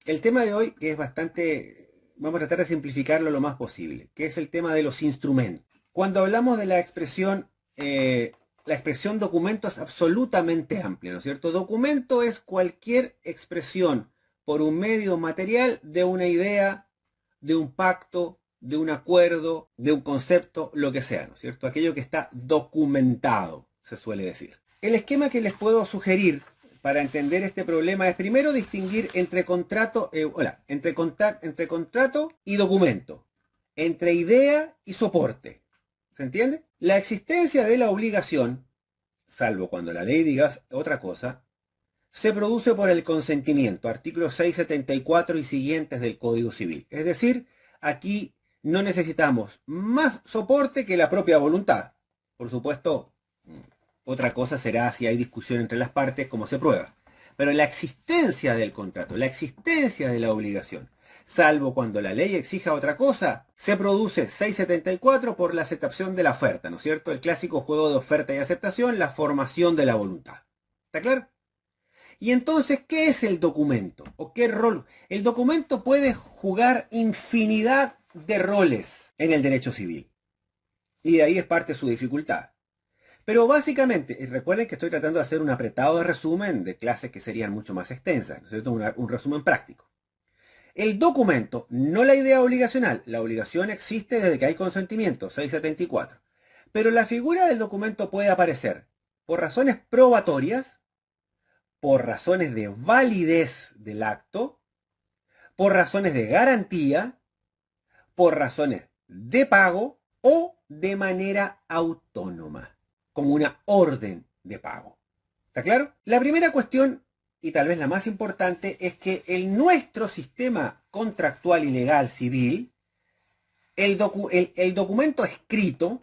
El tema de hoy es bastante, vamos a tratar de simplificarlo lo más posible, que es el tema de los instrumentos. Cuando hablamos de la expresión documento es absolutamente amplia, ¿no es cierto? Documento es cualquier expresión por un medio material de una idea, de un pacto, de un acuerdo, de un concepto, lo que sea, ¿no es cierto? Aquello que está documentado, se suele decir. El esquema que les puedo sugerir para entender este problema es primero distinguir entre entre contrato y documento, entre idea y soporte. ¿Se entiende? La existencia de la obligación, salvo cuando la ley diga otra cosa, se produce por el consentimiento, artículos 674 y siguientes del Código Civil. Es decir, aquí no necesitamos más soporte que la propia voluntad. Por supuesto, otra cosa será si hay discusión entre las partes, cómo se prueba. Pero la existencia del contrato, la existencia de la obligación, salvo cuando la ley exija otra cosa, se produce 674 por la aceptación de la oferta, ¿no es cierto? El clásico juego de oferta y aceptación, la formación de la voluntad. ¿Está claro? Y entonces, ¿qué es el documento? ¿O qué rol? El documento puede jugar infinidad de roles en el derecho civil. Y de ahí es parte de su dificultad. Pero básicamente, y recuerden que estoy tratando de hacer un apretado de resumen de clases que serían mucho más extensas, ¿no es cierto? Un resumen práctico. El documento, no la idea obligacional. La obligación existe desde que hay consentimiento, 674. Pero la figura del documento puede aparecer por razones probatorias, por razones de validez del acto, por razones de garantía, por razones de pago o de manera autónoma, como una orden de pago. ¿Está claro? La primera cuestión, y tal vez la más importante, es que en nuestro sistema contractual y legal civil, el documento escrito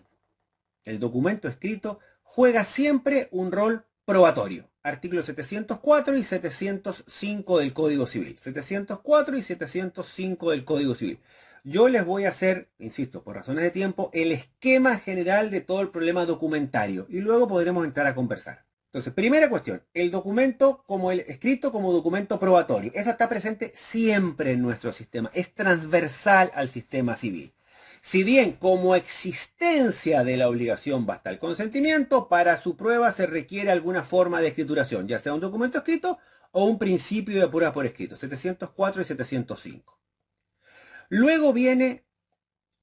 juega siempre un rol probatorio. Artículos 704 y 705 del Código Civil. 704 y 705 del Código Civil. Yo les voy a hacer, insisto, por razones de tiempo, el esquema general de todo el problema documentario y luego podremos entrar a conversar. Entonces, primera cuestión, el documento como el escrito como documento probatorio. Eso está presente siempre en nuestro sistema, es transversal al sistema civil. Si bien como existencia de la obligación basta el consentimiento, para su prueba se requiere alguna forma de escrituración, ya sea un documento escrito o un principio de prueba por escrito, 704 y 705. Luego viene,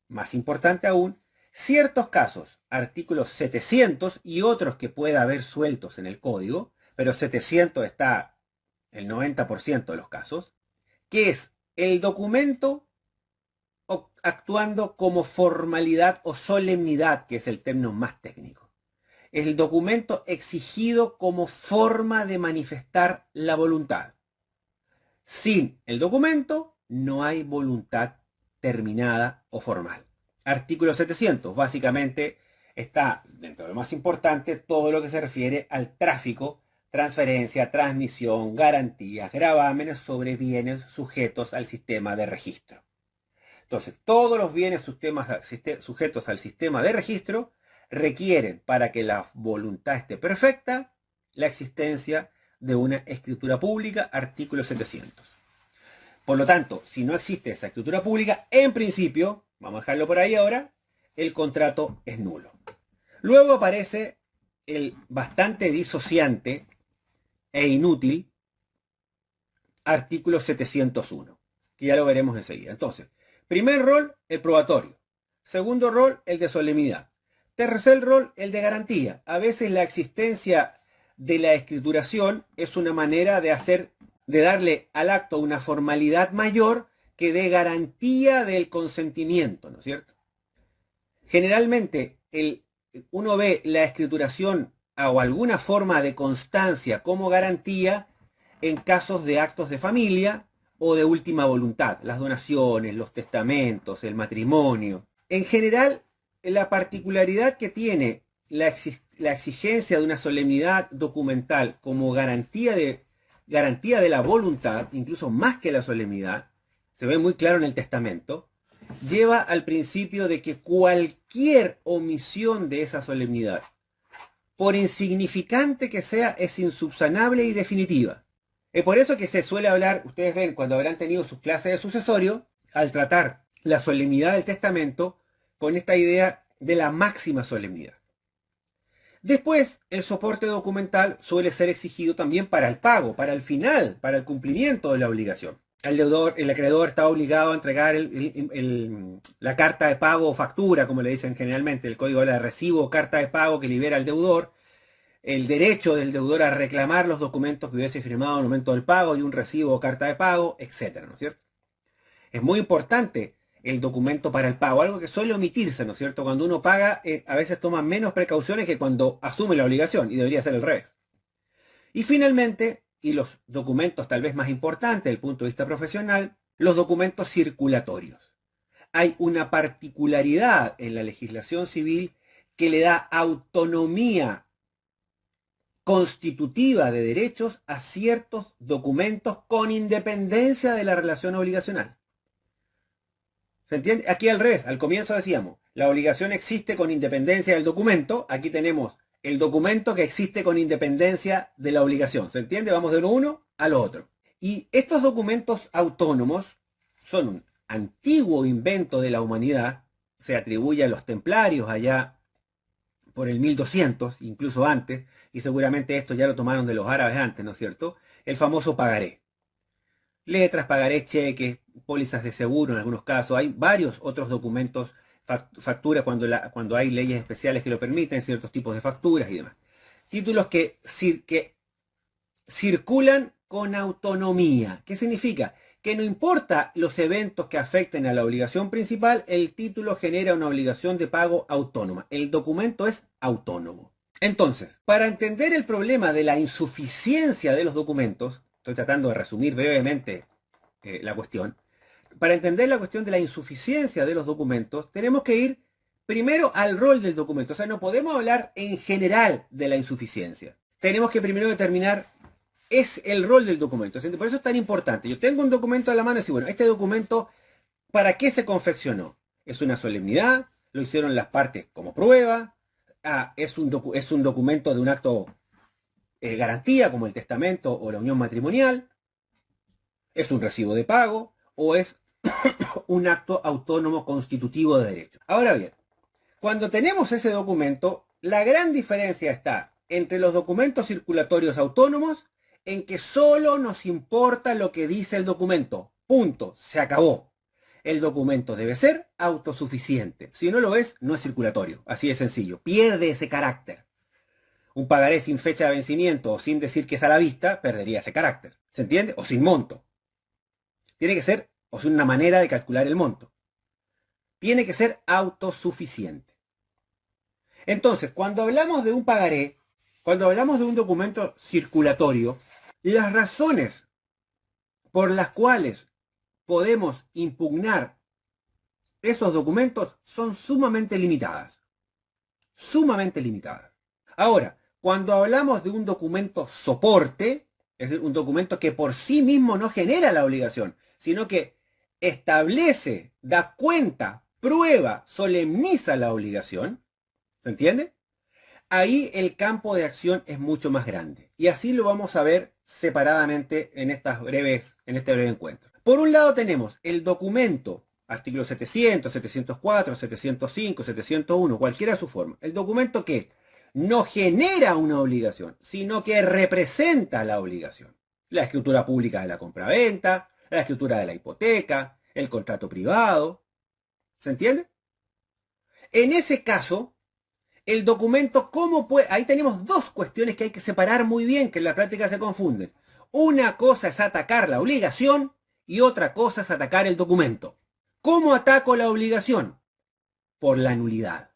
más importante aún, ciertos casos, artículos 700 y otros que pueda haber sueltos en el código, pero 700 está el 90% de los casos, que es el documento actuando como formalidad o solemnidad, que es el término más técnico. Es el documento exigido como forma de manifestar la voluntad. Sin el documento no hay voluntad terminada o formal. Artículo 700, básicamente está, dentro de lo más importante, todo lo que se refiere al tráfico, transferencia, transmisión, garantías, gravámenes sobre bienes sujetos al sistema de registro. Entonces, todos los bienes sujetos al sistema de registro requieren, para que la voluntad esté perfecta, la existencia de una escritura pública, artículo 700. Por lo tanto, si no existe esa escritura pública, en principio, vamos a dejarlo por ahí ahora, el contrato es nulo. Luego aparece el bastante disociante e inútil artículo 701, que ya lo veremos enseguida. Entonces, primer rol, el probatorio. Segundo rol, el de solemnidad. Tercer rol, el de garantía. A veces la existencia de la escrituración es una manera de darle al acto una formalidad mayor que dé garantía del consentimiento, ¿no es cierto? Generalmente uno ve la escrituración o alguna forma de constancia como garantía en casos de actos de familia o de última voluntad, las donaciones, los testamentos, el matrimonio. En general, la particularidad que tiene la exigencia de una solemnidad documental como garantía de la voluntad, incluso más que la solemnidad, se ve muy claro en el testamento, lleva al principio de que cualquier omisión de esa solemnidad, por insignificante que sea, es insubsanable y definitiva. Es por eso que se suele hablar, ustedes ven, cuando habrán tenido sus clases de sucesorio, al tratar la solemnidad del testamento con esta idea de la máxima solemnidad. Después, el soporte documental suele ser exigido también para el pago, para el final, para el cumplimiento de la obligación. El acreedor está obligado a entregar la carta de pago o factura, como le dicen generalmente, el código de recibo o carta de pago que libera al deudor, el derecho del deudor a reclamar los documentos que hubiese firmado en el momento del pago y un recibo o carta de pago, etcétera, ¿no es cierto? Es muy importante el documento para el pago, algo que suele omitirse, ¿no es cierto? Cuando uno paga, a veces toma menos precauciones que cuando asume la obligación, y debería ser al revés. Y finalmente, y los documentos tal vez más importantes desde el punto de vista profesional, los documentos circulatorios. Hay una particularidad en la legislación civil que le da autonomía constitutiva de derechos a ciertos documentos con independencia de la relación obligacional. ¿Se entiende? Aquí al revés, al comienzo decíamos, la obligación existe con independencia del documento, aquí tenemos el documento que existe con independencia de la obligación. ¿Se entiende? Vamos de lo uno a lo otro. Y estos documentos autónomos son un antiguo invento de la humanidad, se atribuye a los templarios allá por el 1200, incluso antes, y seguramente esto ya lo tomaron de los árabes antes, ¿no es cierto? El famoso pagaré. Letras, pagarés, cheques, pólizas de seguro en algunos casos. Hay varios otros documentos, facturas cuando hay leyes especiales que lo permiten, ciertos tipos de facturas y demás. Títulos que circulan con autonomía. ¿Qué significa? Que no importa los eventos que afecten a la obligación principal, el título genera una obligación de pago autónoma. El documento es autónomo. Entonces, para entender el problema de la insuficiencia de los documentos, estoy tratando de resumir brevemente la cuestión. Para entender la cuestión de la insuficiencia de los documentos, tenemos que ir primero al rol del documento. O sea, no podemos hablar en general de la insuficiencia. Tenemos que primero determinar es el rol del documento. Por eso es tan importante. Yo tengo un documento a la mano y digo, bueno, este documento, ¿para qué se confeccionó? ¿Es una solemnidad? ¿Lo hicieron las partes como prueba? ¿Es un documento de un acto garantía, como el testamento o la unión matrimonial? ¿Es un recibo de pago? ¿O es un acto autónomo constitutivo de derecho? Ahora bien, cuando tenemos ese documento, la gran diferencia está entre los documentos circulatorios autónomos en que solo nos importa lo que dice el documento. Punto. Se acabó. El documento debe ser autosuficiente. Si no lo es, no es circulatorio. Así de sencillo. Pierde ese carácter. Un pagaré sin fecha de vencimiento o sin decir que es a la vista, perdería ese carácter. ¿Se entiende? O sin monto. Tiene que ser, o sin una manera de calcular el monto. Tiene que ser autosuficiente. Entonces, cuando hablamos de un pagaré, cuando hablamos de un documento circulatorio, las razones por las cuales podemos impugnar esos documentos son sumamente limitadas. Sumamente limitadas. Ahora, cuando hablamos de un documento soporte, es decir, un documento que por sí mismo no genera la obligación, sino que establece, da cuenta, prueba, solemniza la obligación, ¿se entiende? Ahí el campo de acción es mucho más grande. Y así lo vamos a ver separadamente en este breve encuentro. Por un lado tenemos el documento, artículo 700, 704, 705, 701, cualquiera su forma. El documento que no genera una obligación, sino que representa la obligación. La escritura pública de la compraventa, la escritura de la hipoteca, el contrato privado. ¿Se entiende? En ese caso, el documento, ¿cómo puede? Ahí tenemos dos cuestiones que hay que separar muy bien, que en la práctica se confunden. Una cosa es atacar la obligación y otra cosa es atacar el documento. ¿Cómo ataco la obligación? Por la nulidad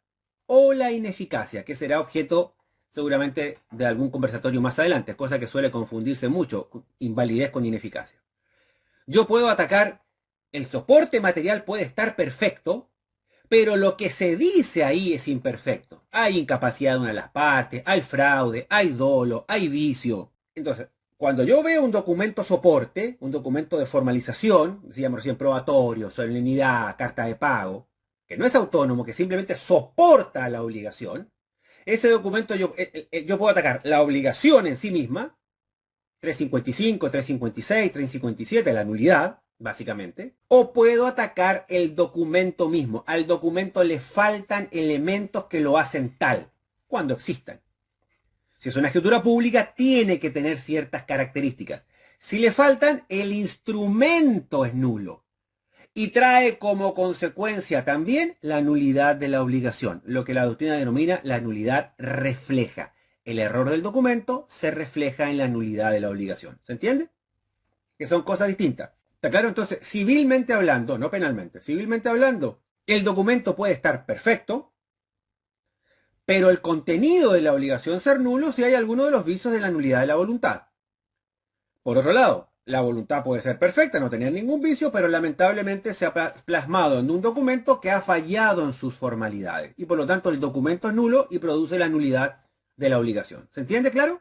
o la ineficacia, que será objeto seguramente de algún conversatorio más adelante, cosa que suele confundirse mucho, invalidez con ineficacia. Yo puedo atacar, el soporte material puede estar perfecto, pero lo que se dice ahí es imperfecto. Hay incapacidad de una de las partes, hay fraude, hay dolo, hay vicio. Entonces, cuando yo veo un documento soporte, un documento de formalización, decíamos recién probatorio, solemnidad, carta de pago, que no es autónomo, que simplemente soporta la obligación, ese documento yo puedo atacar la obligación en sí misma, 355, 356, 357, la nulidad, básicamente. O puedo atacar el documento mismo. Al documento le faltan elementos que lo hacen tal, cuando existan. Si es una escritura pública, tiene que tener ciertas características. Si le faltan, el instrumento es nulo. Y trae como consecuencia también la nulidad de la obligación, lo que la doctrina denomina la nulidad refleja. El error del documento se refleja en la nulidad de la obligación. ¿Se entiende? Que son cosas distintas. ¿Está claro? Entonces, civilmente hablando, no penalmente, civilmente hablando, el documento puede estar perfecto, pero el contenido de la obligación ser nulo si hay alguno de los vicios de la nulidad de la voluntad. Por otro lado, la voluntad puede ser perfecta, no tener ningún vicio, pero lamentablemente se ha plasmado en un documento que ha fallado en sus formalidades. Y por lo tanto el documento es nulo y produce la nulidad de la obligación. ¿Se entiende claro?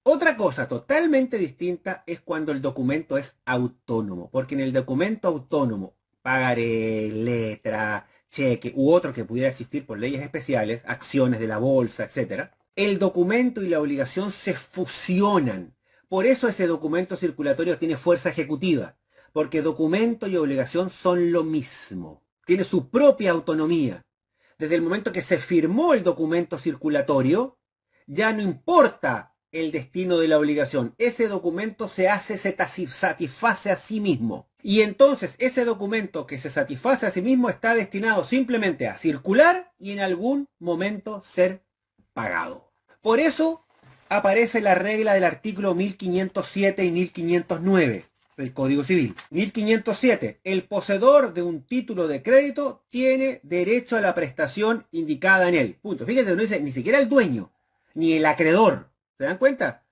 Otra cosa totalmente distinta es cuando el documento es autónomo. Porque en el documento autónomo, pagaré, letra, cheque u otro que pudiera existir por leyes especiales, acciones de la bolsa, etc., el documento y la obligación se fusionan. Por eso ese documento circulatorio tiene fuerza ejecutiva, porque documento y obligación son lo mismo. Tiene su propia autonomía. Desde el momento que se firmó el documento circulatorio, ya no importa el destino de la obligación. Ese documento se satisface a sí mismo. Y entonces ese documento que se satisface a sí mismo está destinado simplemente a circular y en algún momento ser pagado. Por eso aparece la regla del artículo 1507 y 1509 del Código Civil. 1507. El poseedor de un título de crédito tiene derecho a la prestación indicada en él. Punto. Fíjense, no dice ni siquiera el dueño, ni el acreedor. ¿Se dan cuenta?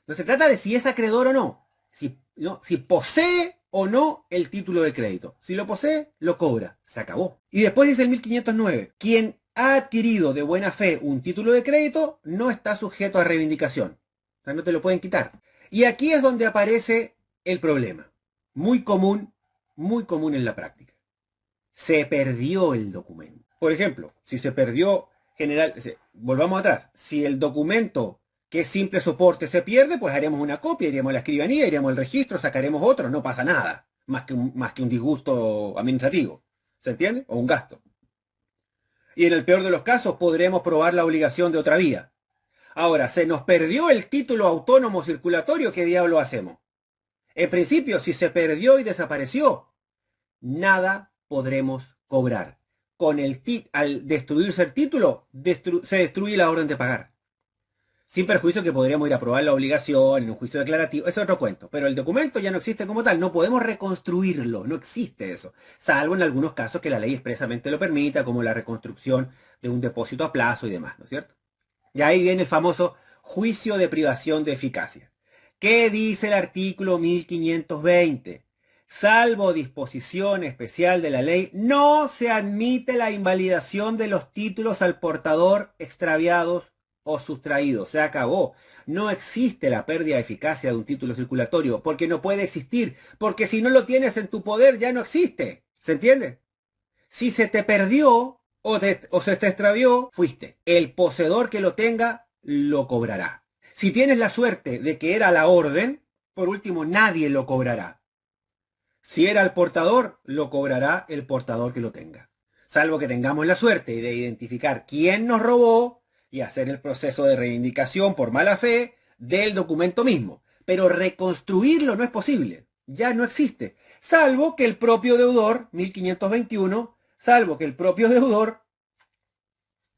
No se trata de si es acreedor o no. Si posee o no el título de crédito. Si lo posee, lo cobra. Se acabó. Y después dice el 1509. Quien ha adquirido de buena fe un título de crédito no está sujeto a reivindicación. O sea, no te lo pueden quitar. Y aquí es donde aparece el problema. Muy común en la práctica. Se perdió el documento. Por ejemplo, si se perdió volvamos atrás. Si el documento que es simple soporte se pierde, pues haremos una copia, iremos a la escribanía, iremos al registro, sacaremos otro, no pasa nada. Más que un disgusto administrativo. ¿Se entiende? O un gasto. Y en el peor de los casos podremos probar la obligación de otra vía. Ahora, se nos perdió el título autónomo circulatorio, ¿qué diablo hacemos? En principio, si se perdió y desapareció, nada podremos cobrar. Al destruirse el título, se destruye la orden de pagar. Sin perjuicio que podríamos ir a probar la obligación en un juicio declarativo, es otro cuento. Pero el documento ya no existe como tal, no podemos reconstruirlo, no existe eso. Salvo en algunos casos que la ley expresamente lo permita, como la reconstrucción de un depósito a plazo y demás, ¿no es cierto? Y ahí viene el famoso juicio de privación de eficacia. ¿Qué dice el artículo 1520? Salvo disposición especial de la ley, no se admite la invalidación de los títulos al portador extraviados o sustraídos. Se acabó. No existe la pérdida de eficacia de un título circulatorio, porque no puede existir, porque si no lo tienes en tu poder ya no existe. ¿Se entiende? Si se te perdió o se te extravió, fuiste. El poseedor que lo tenga lo cobrará. Si tienes la suerte de que era la orden, por último nadie lo cobrará. Si era el portador, lo cobrará el portador que lo tenga. Salvo que tengamos la suerte de identificar quién nos robó y hacer el proceso de reivindicación por mala fe del documento mismo. Pero reconstruirlo no es posible. Ya no existe. Salvo que el propio deudor, 1521, salvo que el propio deudor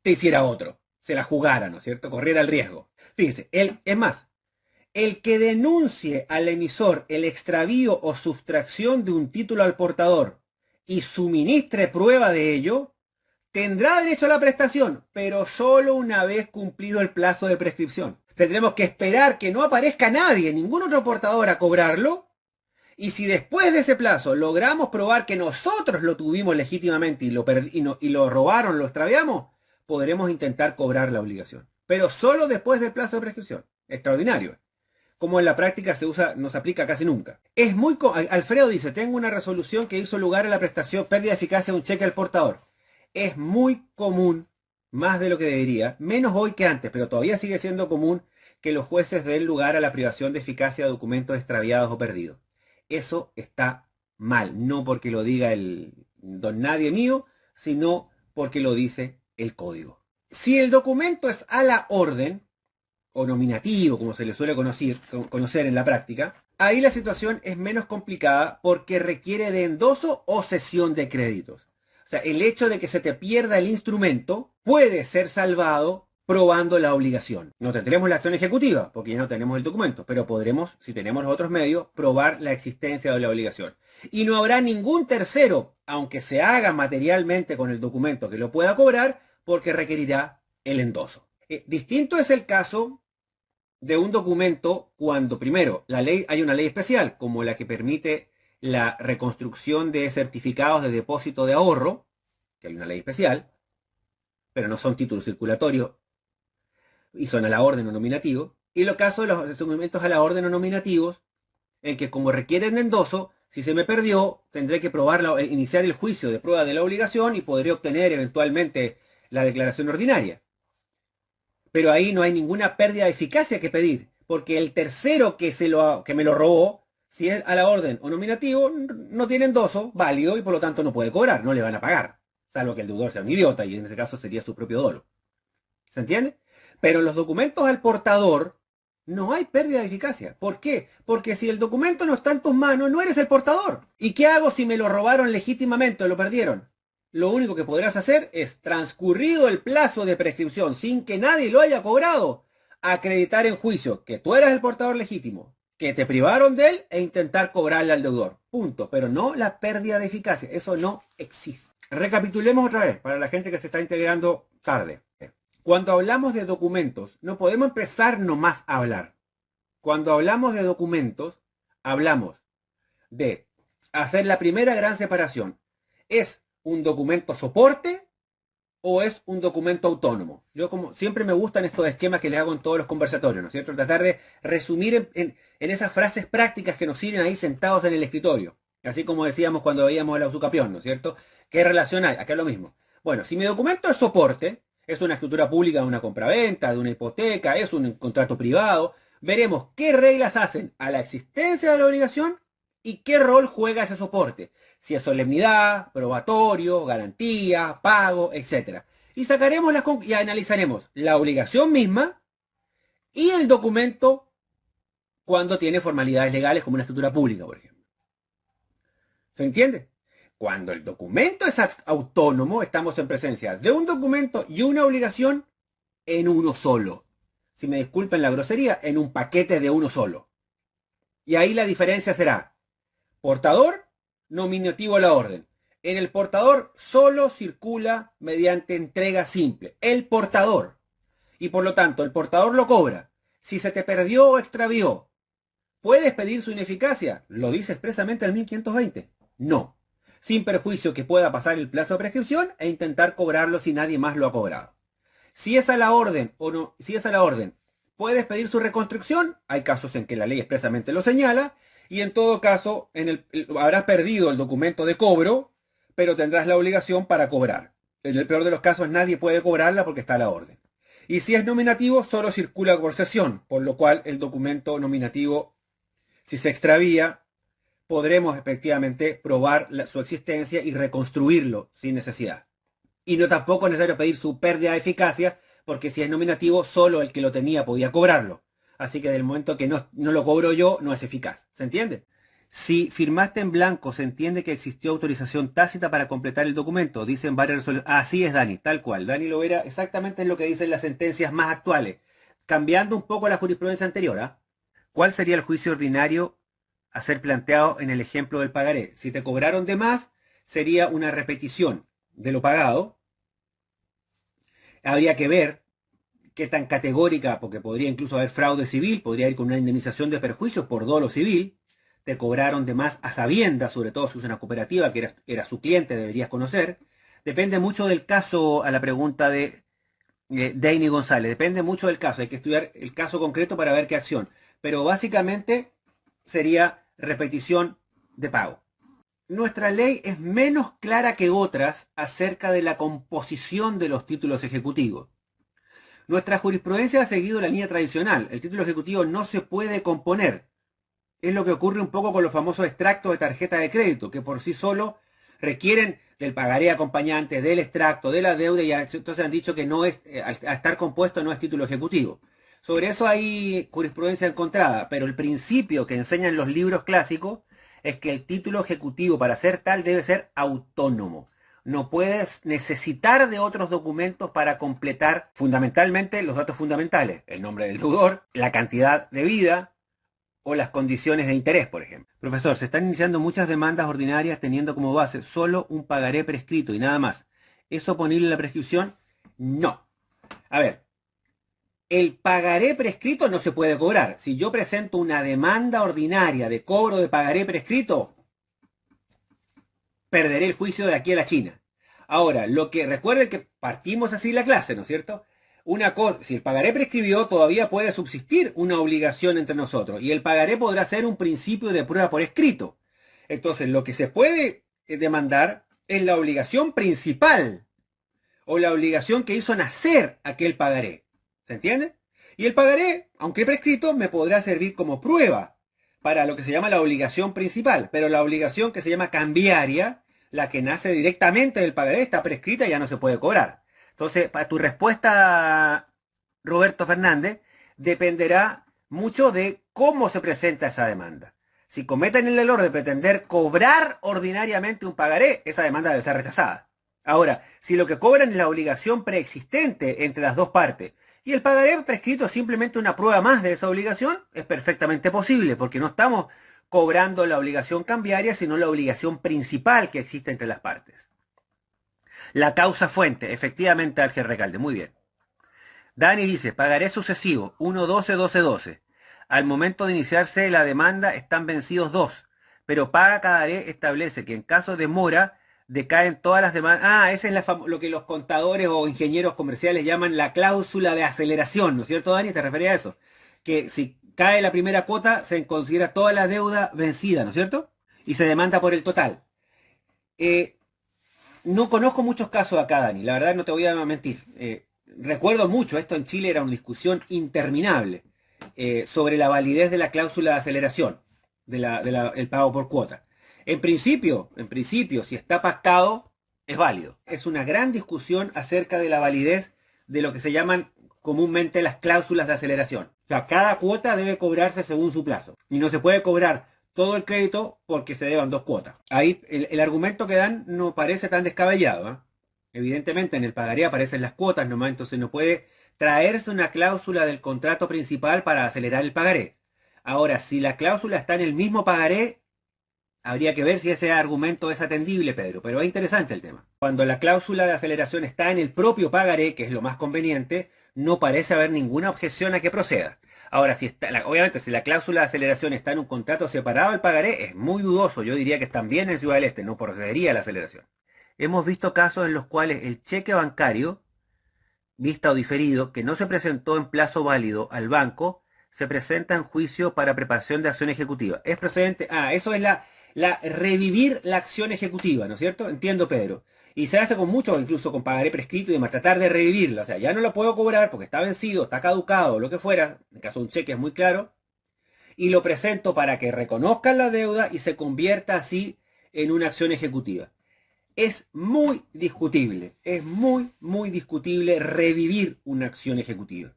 te hiciera otro. Se la jugara, ¿no es cierto? Corriera el riesgo. Fíjense, es más, el que denuncie al emisor el extravío o sustracción de un título al portador y suministre prueba de ello, tendrá derecho a la prestación, pero solo una vez cumplido el plazo de prescripción. Tendremos que esperar que no aparezca nadie, ningún otro portador a cobrarlo, y si después de ese plazo logramos probar que nosotros lo tuvimos legítimamente y lo robaron, lo extraviamos, podremos intentar cobrar la obligación. Pero solo después del plazo de prescripción. Extraordinario. Como en la práctica no se aplica casi nunca. Alfredo dice, tengo una resolución que hizo lugar a la prestación, pérdida de eficacia de un cheque al portador. Es muy común, más de lo que debería, menos hoy que antes, pero todavía sigue siendo común, que los jueces den lugar a la privación de eficacia de documentos extraviados o perdidos. Eso está mal, no porque lo diga el don nadie mío, sino porque lo dice el código. Si el documento es a la orden, o nominativo, como se le suele conocer en la práctica, ahí la situación es menos complicada porque requiere de endoso o cesión de créditos. O sea, el hecho de que se te pierda el instrumento puede ser salvado probando la obligación. No tendremos la acción ejecutiva porque ya no tenemos el documento, pero podremos, si tenemos los otros medios, probar la existencia de la obligación. Y no habrá ningún tercero, aunque se haga materialmente con el documento, que lo pueda cobrar porque requerirá el endoso. Distinto es el caso de un documento cuando, primero, hay una ley especial, como la que permite la reconstrucción de certificados de depósito de ahorro, que hay una ley especial, pero no son títulos circulatorios y son a la orden o nominativo, y los casos de los documentos a la orden o nominativos, en que como requieren endoso, si se me perdió, tendré que iniciar el juicio de prueba de la obligación y podré obtener eventualmente la declaración ordinaria. Pero ahí no hay ninguna pérdida de eficacia que pedir, porque el tercero que me lo robó, si es a la orden o nominativo, no tiene endoso válido y por lo tanto no puede cobrar, no le van a pagar, salvo que el deudor sea un idiota y en ese caso sería su propio dolo. ¿Se entiende? Pero en los documentos al portador no hay pérdida de eficacia. ¿Por qué? Porque si el documento no está en tus manos, no eres el portador. ¿Y qué hago si me lo robaron legítimamente o lo perdieron? Lo único que podrás hacer es, transcurrido el plazo de prescripción sin que nadie lo haya cobrado, acreditar en juicio que tú eras el portador legítimo, que te privaron de él e intentar cobrarle al deudor. Punto. Pero no la pérdida de eficacia. Eso no existe. Recapitulemos otra vez para la gente que se está integrando tarde. Cuando hablamos de documentos, no podemos empezar nomás a hablar. Cuando hablamos de documentos, hablamos de hacer la primera gran separación. ¿Es un documento soporte o es un documento autónomo? Yo, como siempre, me gustan estos esquemas que les hago en todos los conversatorios, ¿no es cierto? Tratar de resumir en esas frases prácticas que nos sirven ahí sentados en el escritorio. Así como decíamos cuando veíamos el Usucapión, ¿no es cierto? ¿Qué relación hay? Acá es lo mismo. Bueno, si mi documento es soporte, es una escritura pública de una compraventa, de una hipoteca, es un contrato privado, veremos qué reglas hacen a la existencia de la obligación y qué rol juega ese soporte. Si es solemnidad, probatorio, garantía, pago, etc. Y sacaremos y analizaremos la obligación misma y el documento cuando tiene formalidades legales como una escritura pública, por ejemplo. ¿Se entiende? Cuando el documento es autónomo, estamos en presencia de un documento y una obligación en uno solo. Si me disculpen la grosería, en un paquete de uno solo. Y ahí la diferencia será portador, nominativo a la orden. En el portador solo circula mediante entrega simple. El portador. Y por lo tanto, el portador lo cobra. Si se te perdió o extravió, ¿puedes pedir su ineficacia? ¿Lo dice expresamente el 1520? No. Sin perjuicio que pueda pasar el plazo de prescripción e intentar cobrarlo si nadie más lo ha cobrado. Si es a la orden o no, si es a la orden, ¿puedes pedir su reconstrucción? Hay casos en que la ley expresamente lo señala. Y en todo caso, habrás perdido el documento de cobro, pero tendrás la obligación para cobrar. En el peor de los casos, nadie puede cobrarla porque está a la orden. Y si es nominativo, solo circula por cesión, por lo cual el documento nominativo, si se extravía, podremos efectivamente probar su existencia y reconstruirlo sin necesidad. Y no tampoco es necesario pedir su pérdida de eficacia, porque si es nominativo, solo el que lo tenía podía cobrarlo. Así que del momento que no lo cobro yo, no es eficaz. ¿Se entiende? Si firmaste en blanco, se entiende que existió autorización tácita para completar el documento. Dicen varias resoluciones. Así es, Dani, tal cual. Dani lo verá exactamente en lo que dicen las sentencias más actuales. Cambiando un poco la jurisprudencia anterior. ¿Ah? ¿Cuál sería el juicio ordinario a ser planteado en el ejemplo del pagaré? Si te cobraron de más, sería una repetición de lo pagado. Habría que ver qué tan categórica, porque podría incluso haber fraude civil, podría ir con una indemnización de perjuicios por dolo civil. Te cobraron de más a sabiendas, sobre todo si es una cooperativa que era su cliente, deberías conocer. Depende mucho del caso, a la pregunta de Deini González, depende mucho del caso, hay que estudiar el caso concreto para ver qué acción. Pero básicamente sería repetición de pago. Nuestra ley es menos clara que otras acerca de la composición de los títulos ejecutivos. Nuestra jurisprudencia ha seguido la línea tradicional. El título ejecutivo no se puede componer. Es lo que ocurre un poco con los famosos extractos de tarjeta de crédito, que por sí solo requieren del pagaré acompañante, del extracto, de la deuda, y entonces han dicho que no es, al estar compuesto no es título ejecutivo. Sobre eso hay jurisprudencia encontrada, pero el principio que enseñan los libros clásicos es que el título ejecutivo para ser tal debe ser autónomo. No puedes necesitar de otros documentos para completar fundamentalmente los datos fundamentales, el nombre del deudor, la cantidad debida o las condiciones de interés, por ejemplo. Profesor, se están iniciando muchas demandas ordinarias teniendo como base solo un pagaré prescrito y nada más. ¿Es oponible la prescripción? No. A ver, el pagaré prescrito no se puede cobrar. Si yo presento una demanda ordinaria de cobro de pagaré prescrito, perderé el juicio de aquí a la China. Ahora, recuerden que partimos así la clase, ¿no es cierto? Una cosa, si el pagaré prescribió, todavía puede subsistir una obligación entre nosotros, y el pagaré podrá ser un principio de prueba por escrito. Entonces, lo que se puede demandar es la obligación principal, o la obligación que hizo nacer aquel pagaré. ¿Se entiende? Y el pagaré, aunque prescrito, me podrá servir como prueba para lo que se llama la obligación principal, pero la obligación que se llama cambiaria, la que nace directamente del pagaré, está prescrita y ya no se puede cobrar. Entonces, para tu respuesta, Roberto Fernández, dependerá mucho de cómo se presenta esa demanda. Si cometen el error de pretender cobrar ordinariamente un pagaré, esa demanda debe ser rechazada. Ahora, si lo que cobran es la obligación preexistente entre las dos partes, y el pagaré prescrito es simplemente una prueba más de esa obligación, es perfectamente posible, porque no estamos cobrando la obligación cambiaria, sino la obligación principal que existe entre las partes. La causa fuente, efectivamente, Ángel Recalde, muy bien. Dani dice, pagaré sucesivo, 1-12-12-12. Al momento de iniciarse la demanda están vencidos 2, pero pagaré establece que en caso de mora decaen todas las demandas. Ah, esa es lo que los contadores o ingenieros comerciales llaman la cláusula de aceleración, ¿no es cierto, Dani? ¿Te referías a eso? Que si cae la primera cuota, se considera toda la deuda vencida, ¿no es cierto? Y se demanda por el total. No conozco muchos casos acá, Dani, la verdad no te voy a mentir. Recuerdo mucho, esto en Chile era una discusión interminable sobre la validez de la cláusula de aceleración, el pago por cuota. En principio, si está pactado, es válido. Es una gran discusión acerca de la validez de lo que se llaman comúnmente las cláusulas de aceleración. O sea, cada cuota debe cobrarse según su plazo. Y no se puede cobrar todo el crédito porque se deban 2 cuotas. Ahí el argumento que dan no parece tan descabellado, ¿eh? Evidentemente en el pagaré aparecen las cuotas nomás, entonces no puede traerse una cláusula del contrato principal para acelerar el pagaré. Ahora, si la cláusula está en el mismo pagaré, habría que ver si ese argumento es atendible, Pedro, pero es interesante el tema. Cuando la cláusula de aceleración está en el propio pagaré, que es lo más conveniente, no parece haber ninguna objeción a que proceda. Ahora, obviamente, si la cláusula de aceleración está en un contrato separado del pagaré, es muy dudoso. Yo diría que también en Ciudad del Este no procedería a la aceleración. Hemos visto casos en los cuales el cheque bancario, vista o diferido, que no se presentó en plazo válido al banco, se presenta en juicio para preparación de acción ejecutiva. ¿Es procedente? Eso es revivir la acción ejecutiva, ¿no es cierto? Entiendo, Pedro. Y se hace con mucho, incluso con pagaré prescrito y demás, tratar de revivirla. O sea, ya no lo puedo cobrar porque está vencido, está caducado, lo que fuera. En caso de un cheque es muy claro. Y lo presento para que reconozcan la deuda y se convierta así en una acción ejecutiva. Es muy discutible revivir una acción ejecutiva.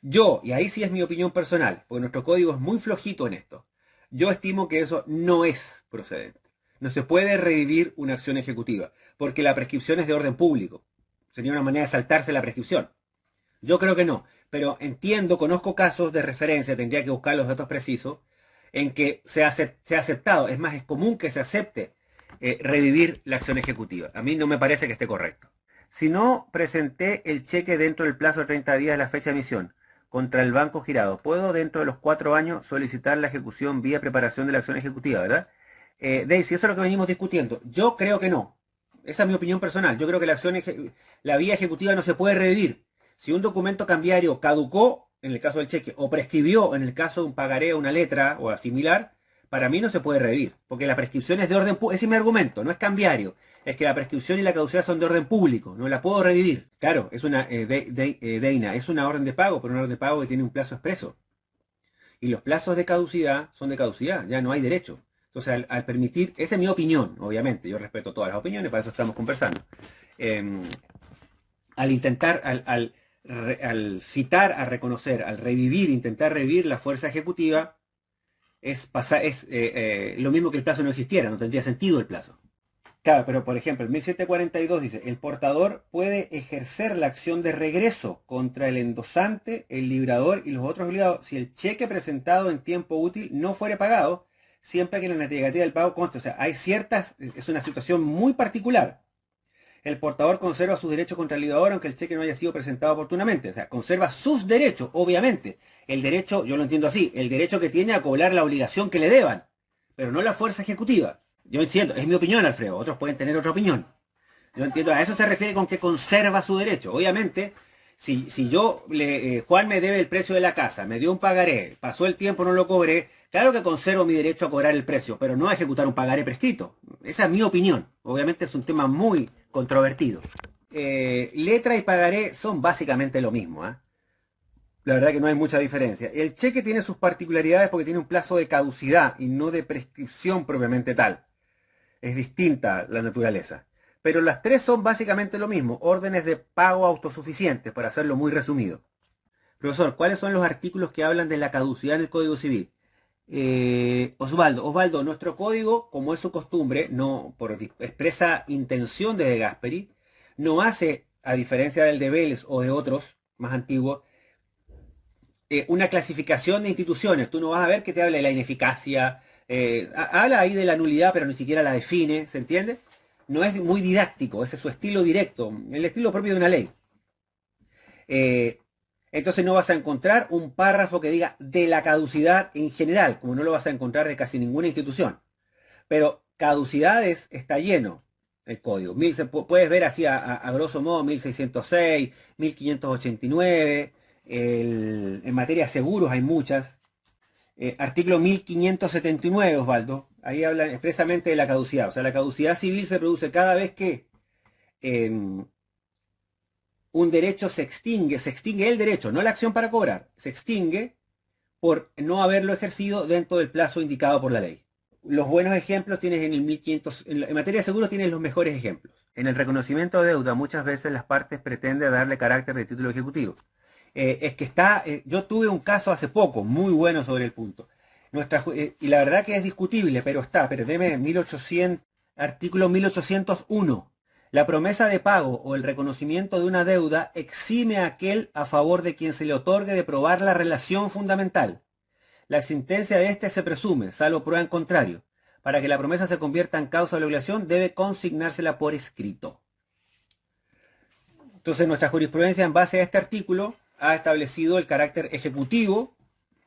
Yo, y ahí sí es mi opinión personal, porque nuestro código es muy flojito en esto, yo estimo que eso no es procedente. No se puede revivir una acción ejecutiva, porque la prescripción es de orden público. Sería una manera de saltarse la prescripción. Yo creo que no, pero entiendo, conozco casos de referencia, tendría que buscar los datos precisos, en que se ha aceptado, es más, es común que se acepte revivir la acción ejecutiva. A mí no me parece que esté correcto. Si no presenté el cheque dentro del plazo de 30 días de la fecha de emisión contra el banco girado, ¿puedo dentro de los 4 años solicitar la ejecución vía preparación de la acción ejecutiva, verdad? Daisy, eso es lo que venimos discutiendo. Yo creo que no. Esa es mi opinión personal. Yo creo que la vía ejecutiva no se puede revivir. Si un documento cambiario caducó, en el caso del cheque, o prescribió en el caso de un pagaré o una letra o similar, para mí no se puede revivir, porque la prescripción es de orden público, ese es mi argumento, no es cambiario, es que la prescripción y la caducidad son de orden público, no la puedo revivir. Claro, es una DEINA, es una orden de pago, pero una orden de pago que tiene un plazo expreso. Y los plazos de caducidad son de caducidad, ya no hay derecho. Entonces, al permitir, esa es mi opinión, obviamente, yo respeto todas las opiniones, para eso estamos conversando. Al intentar, al citar, a reconocer, al revivir, intentar revivir la fuerza ejecutiva, es lo mismo que el plazo no existiera, no tendría sentido el plazo. Claro, pero por ejemplo, el 1742 dice, el portador puede ejercer la acción de regreso contra el endosante, el librador y los otros obligados si el cheque presentado en tiempo útil no fuere pagado, siempre que la negativa del pago conste. O sea, hay ciertas, es una situación muy particular. El portador conserva sus derechos contra el librador aunque el cheque no haya sido presentado oportunamente. O sea, conserva sus derechos, obviamente. El derecho, yo lo entiendo así, el derecho que tiene a cobrar la obligación que le deban, pero no la fuerza ejecutiva. Yo entiendo, es mi opinión, Alfredo, otros pueden tener otra opinión. Yo entiendo, a eso se refiere con que conserva su derecho. Obviamente, si Juan me debe el precio de la casa, me dio un pagaré, pasó el tiempo, no lo cobré, claro que conservo mi derecho a cobrar el precio, pero no a ejecutar un pagaré prescrito. Esa es mi opinión. Obviamente es un tema muy controvertido. Letra y pagaré son básicamente lo mismo, ¿eh? La verdad que no hay mucha diferencia. El cheque tiene sus particularidades porque tiene un plazo de caducidad y no de prescripción propiamente tal. Es distinta la naturaleza. Pero las tres son básicamente lo mismo, órdenes de pago autosuficientes, para hacerlo muy resumido. Profesor, ¿cuáles son los artículos que hablan de la caducidad en el Código Civil? Osvaldo, nuestro código, como es su costumbre, no por expresa intención de Gasperi, no hace, a diferencia del de Vélez o de otros más antiguos, una clasificación de instituciones. Tú no vas a ver que te habla de la ineficacia, habla ahí de la nulidad, pero ni siquiera la define, ¿se entiende? No es muy didáctico, ese es su estilo directo, el estilo propio de una ley. Entonces no vas a encontrar un párrafo que diga de la caducidad en general, como no lo vas a encontrar de casi ninguna institución. Pero caducidades está lleno el código. Puedes ver así a grosso modo 1606, 1589, en materia de seguros hay muchas. Artículo 1579, Osvaldo, ahí hablan expresamente de la caducidad. O sea, la caducidad civil se produce cada vez que un derecho se extingue el derecho, no la acción para cobrar, se extingue por no haberlo ejercido dentro del plazo indicado por la ley. Los buenos ejemplos tienes en el 1500, en materia de seguros tienes los mejores ejemplos. En el reconocimiento de deuda muchas veces las partes pretenden darle carácter de título ejecutivo. Es que yo tuve un caso hace poco muy bueno sobre el punto. Y la verdad que es discutible, pero deme 1800, artículo 1801. La promesa de pago o el reconocimiento de una deuda exime a aquel a favor de quien se le otorgue de probar la relación fundamental. La existencia de éste se presume, salvo prueba en contrario. Para que la promesa se convierta en causa de la obligación, debe consignársela por escrito. Entonces, nuestra jurisprudencia, en base a este artículo, ha establecido el carácter ejecutivo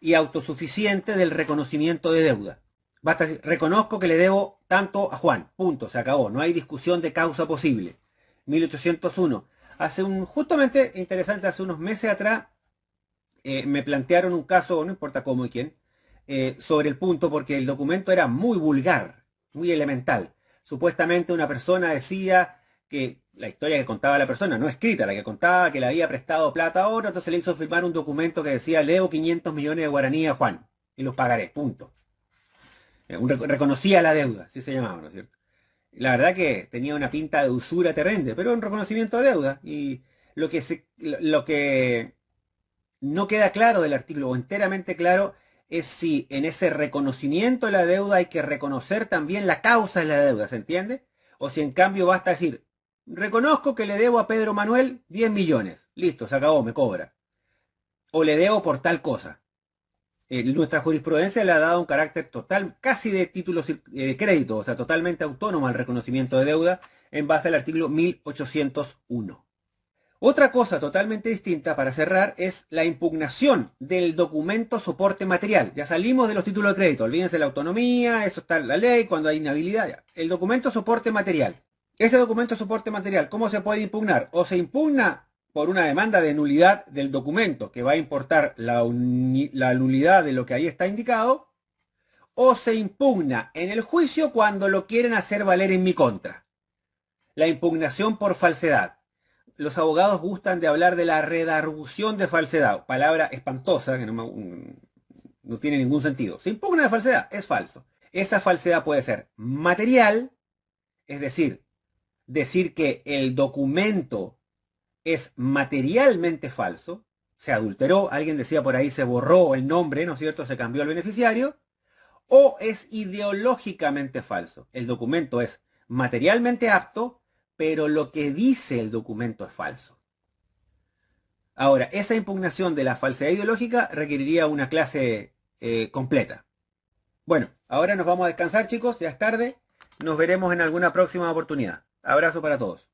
y autosuficiente del reconocimiento de deuda. Basta decir, reconozco que le debo tanto a Juan, punto, se acabó, no hay discusión de causa posible. 1801. Justamente interesante, hace unos meses atrás, me plantearon un caso, no importa cómo y quién, sobre el punto porque el documento era muy vulgar, muy elemental. Supuestamente una persona decía que la historia que contaba la persona, no escrita, la que contaba que le había prestado plata a otro, entonces le hizo firmar un documento que decía, le debo 500 millones de guaraní a Juan y los pagaré, punto. Reconocía la deuda, así se llamaba, ¿no es cierto? La verdad que tenía una pinta de usura terrible, pero un reconocimiento de deuda. Y lo que no queda claro del artículo, o enteramente claro, es si en ese reconocimiento de la deuda hay que reconocer también la causa de la deuda, ¿se entiende? O si en cambio basta decir, reconozco que le debo a Pedro Manuel 10 millones, listo, se acabó, me cobra. O le debo por tal cosa. Nuestra jurisprudencia le ha dado un carácter total, casi de título de crédito, o sea, totalmente autónomo al reconocimiento de deuda en base al artículo 1801. Otra cosa totalmente distinta, para cerrar, es la impugnación del documento soporte material. Ya salimos de los títulos de crédito, olvídense la autonomía, eso está en la ley, cuando hay inhabilidad. Ya. El documento soporte material. Ese documento soporte material, ¿cómo se puede impugnar? O se impugna por una demanda de nulidad del documento, que va a importar la nulidad de lo que ahí está indicado, o se impugna en el juicio cuando lo quieren hacer valer en mi contra. La impugnación por falsedad. Los abogados gustan de hablar de la redargución de falsedad, palabra espantosa que no tiene ningún sentido. Se impugna de falsedad, es falso. Esa falsedad puede ser material, es decir que el documento es materialmente falso, se adulteró, alguien decía por ahí, se borró el nombre, ¿no es cierto?, se cambió el beneficiario, o es ideológicamente falso. El documento es materialmente apto, pero lo que dice el documento es falso. Ahora, esa impugnación de la falsedad ideológica requeriría una clase completa. Bueno, ahora nos vamos a descansar, chicos, ya es tarde. Nos veremos en alguna próxima oportunidad. Abrazo para todos.